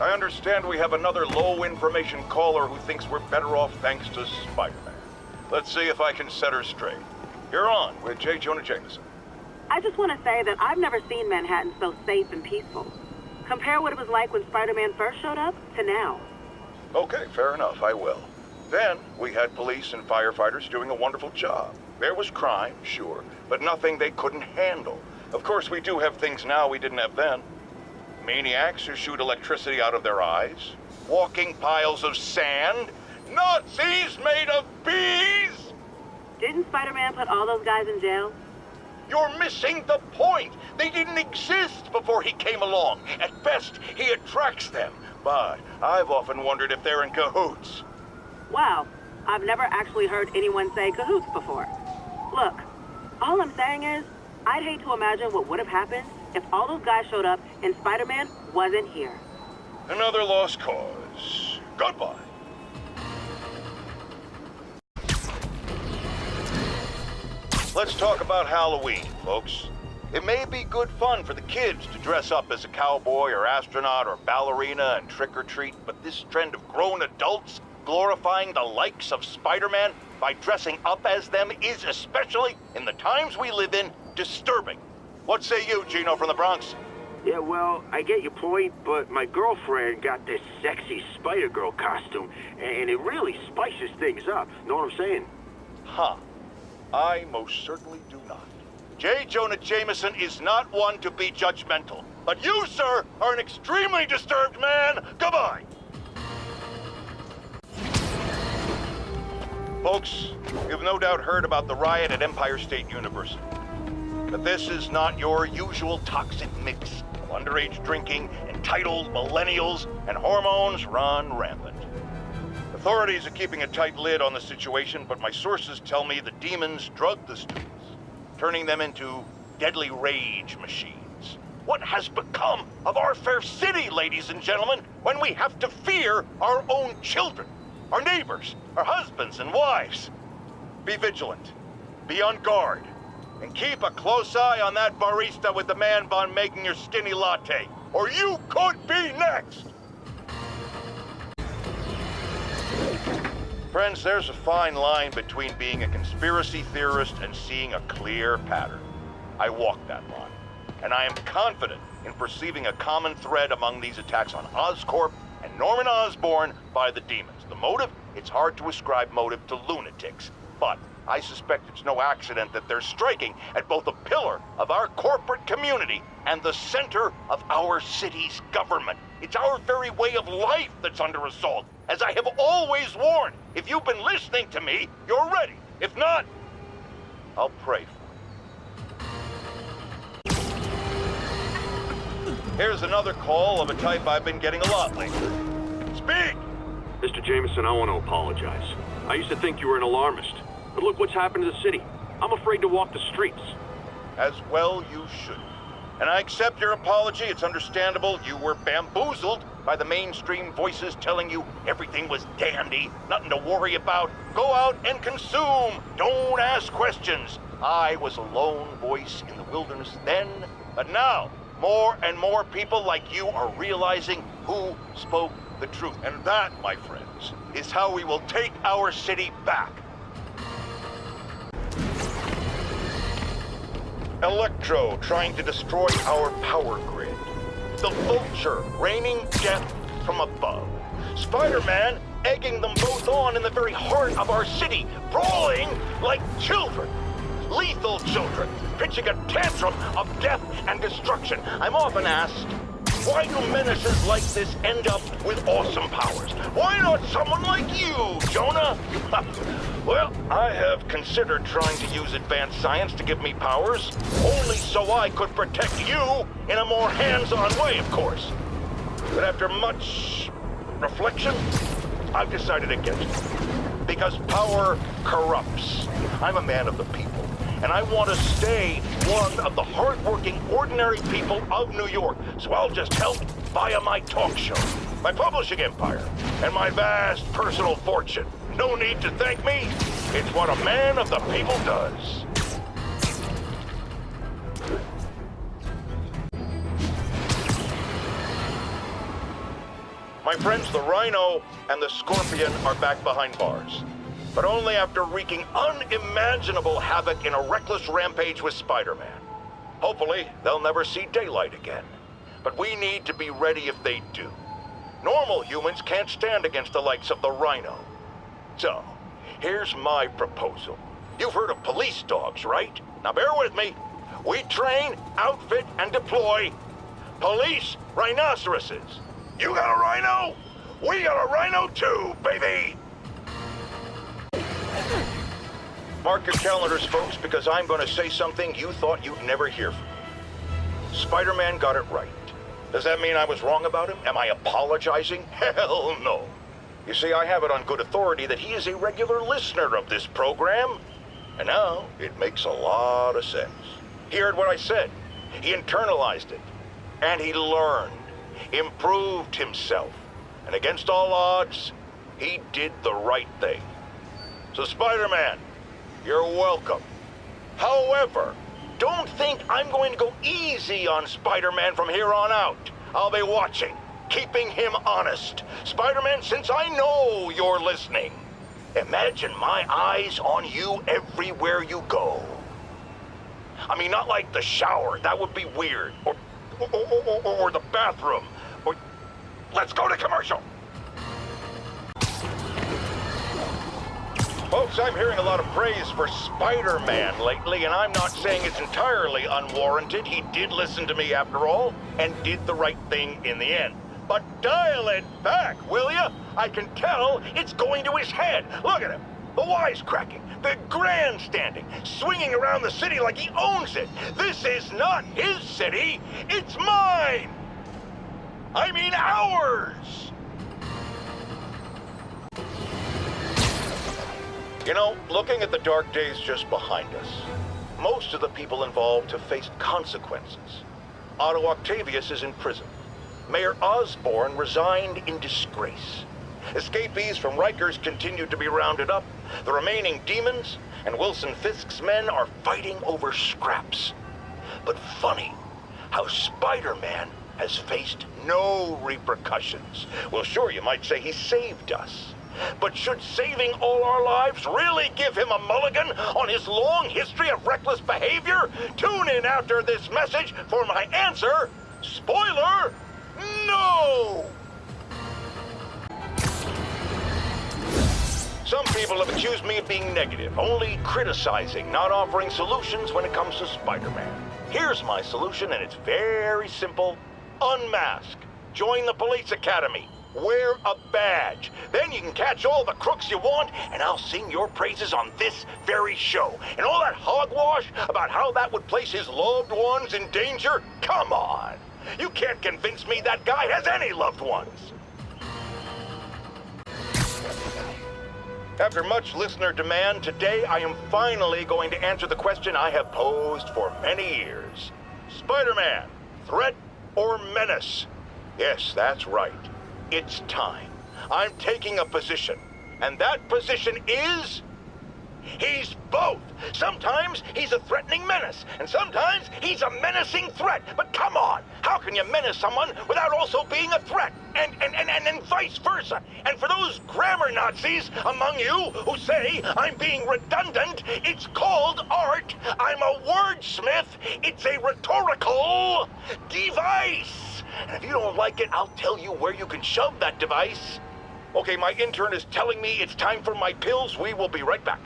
I understand we have another low-information caller who thinks we're better off thanks to Spider-Man. Let's see if I can set her straight. You're on with Jonah Jameson. I just want to say that I've never seen Manhattan so safe and peaceful. Compare what it was like when Spider-Man first showed up to now. Okay, fair enough, I will. Then, we had police and firefighters doing a wonderful job. There was crime, sure, but nothing they couldn't handle. Of course, we do have things now we didn't have then. Maniacs who shoot electricity out of their eyes, walking piles of sand, Nazis made of bees! Didn't Spider-Man put all those guys in jail? You're missing the point! They didn't exist before he came along. At best, he attracts them. But I've often wondered if they're in cahoots. Wow, I've never actually heard anyone say cahoots before. Look, all I'm saying is, I'd hate to imagine what would have happened if all those guys showed up and Spider-Man wasn't here. Another lost cause. Goodbye. Let's talk about Halloween, folks. It may be good fun for the kids to dress up as a cowboy or astronaut or ballerina and trick-or-treat, but this trend of grown adults glorifying the likes of Spider-Man by dressing up as them is, especially in the times we live in, disturbing. What say you, Gino from the Bronx? Yeah, well, I get your point, but my girlfriend got this sexy Spider-Girl costume, and it really spices things up. Know what I'm saying? Huh. I most certainly do not. Jonah Jameson is not one to be judgmental. But you, sir, are an extremely disturbed man. Goodbye. Folks, you've no doubt heard about the riot at Empire State University. But this is not your usual toxic mix of underage drinking, entitled millennials, and hormones run rampant. Authorities are keeping a tight lid on the situation, but my sources tell me the demons drug the students, turning them into deadly rage machines. What has become of our fair city, ladies and gentlemen, when we have to fear our own children, our neighbors, our husbands and wives? Be vigilant, be on guard, and keep a close eye on that barista with the man bun making your skinny latte, or you could be next! Friends, there's a fine line between being a conspiracy theorist and seeing a clear pattern. I walk that line, and I am confident in perceiving a common thread among these attacks on Oscorp and Norman Osborn by the demons. The motive? It's hard to ascribe motive to lunatics, but I suspect it's no accident that they're striking at both a pillar of our corporate community and the center of our city's government. It's our very way of life that's under assault. As I have always warned, if you've been listening to me, you're ready. If not, I'll pray for you. Here's another call of a type I've been getting a lot lately. Speak! Mr. Jameson, I want to apologize. I used to think you were an alarmist, but look what's happened to the city. I'm afraid to walk the streets. As well you should. And I accept your apology. It's understandable you were bamboozled by the mainstream voices telling you everything was dandy, nothing to worry about. Go out and consume. Don't ask questions. I was a lone voice in the wilderness then, but now more and more people like you are realizing who spoke the truth. And that, my friends, is how we will take our city back. Electro trying to destroy our power grid. The Vulture raining death from above. Spider-Man egging them both on in the very heart of our city, brawling like children. Lethal children, pitching a tantrum of death and destruction. I'm often asked, why do menaces like this end up with awesome powers? Why not someone like you, Jonah? Well, I have considered trying to use advanced science to give me powers, only so I could protect you in a more hands-on way, of course. But after much reflection, I've decided against it. Because power corrupts. I'm a man of the people, and I want to stay one of the hard-working, ordinary people of New York. So I'll just help via my talk show, my publishing empire, and my vast personal fortune. No need to thank me. It's what a man of the people does. My friends, the Rhino and the Scorpion are back behind bars. But only after wreaking unimaginable havoc in a reckless rampage with Spider-Man. Hopefully, they'll never see daylight again. But we need to be ready if they do. Normal humans can't stand against the likes of the Rhino. So, here's my proposal. You've heard of police dogs, right? Now bear with me. We train, outfit, and deploy police rhinoceroses. You got a rhino? We got a rhino too, baby! Mark your calendars, folks, because I'm going to say something you thought you'd never hear from me. Spider-Man got it right. Does that mean I was wrong about him? Am I apologizing? Hell no. You see, I have it on good authority that he is a regular listener of this program. And now, it makes a lot of sense. He heard what I said. He internalized it. And he learned. Improved himself. And against all odds, he did the right thing. So Spider-Man, you're welcome. However, don't think I'm going to go easy on Spider-Man from here on out. I'll be watching, keeping him honest. Spider-Man, since I know you're listening, imagine my eyes on you everywhere you go. I mean, not like the shower, that would be weird. Or the bathroom. Or let's go to commercial. Folks, I'm hearing a lot of praise for Spider-Man lately, and I'm not saying it's entirely unwarranted. He did listen to me after all, and did the right thing in the end. But dial it back, will ya? I can tell it's going to his head. Look at him. The wisecracking, the grandstanding, swinging around the city like he owns it. This is not his city, it's mine. I mean ours. You know, looking at the dark days just behind us, most of the people involved have faced consequences. Otto Octavius is in prison. Mayor Osborn resigned in disgrace. Escapees from Rikers continue to be rounded up. The remaining demons and Wilson Fisk's men are fighting over scraps. But funny how Spider-Man has faced no repercussions. Well, sure, you might say he saved us. But should saving all our lives really give him a mulligan on his long history of reckless behavior? Tune in after this message for my answer. Spoiler, no! Some people have accused me of being negative, only criticizing, not offering solutions when it comes to Spider-Man. Here's my solution, and it's very simple. Unmask. Join the police academy. Wear a badge. Then you can catch all the crooks you want, and I'll sing your praises on this very show. And all that hogwash about how that would place his loved ones in danger? Come on. You can't convince me that guy has any loved ones. After much listener demand, today I am finally going to answer the question I have posed for many years. Spider-Man, threat or menace? Yes, that's right. It's time. I'm taking a position. And that position is... he's both. Sometimes he's a threatening menace, and sometimes he's a menacing threat. But come on, how can you menace someone without also being a threat? And vice versa. And for those grammar Nazis among you who say I'm being redundant, it's called art. I'm a wordsmith. It's a rhetorical device. And if you don't like it, I'll tell you where you can shove that device. Okay, my intern is telling me it's time for my pills. We will be right back.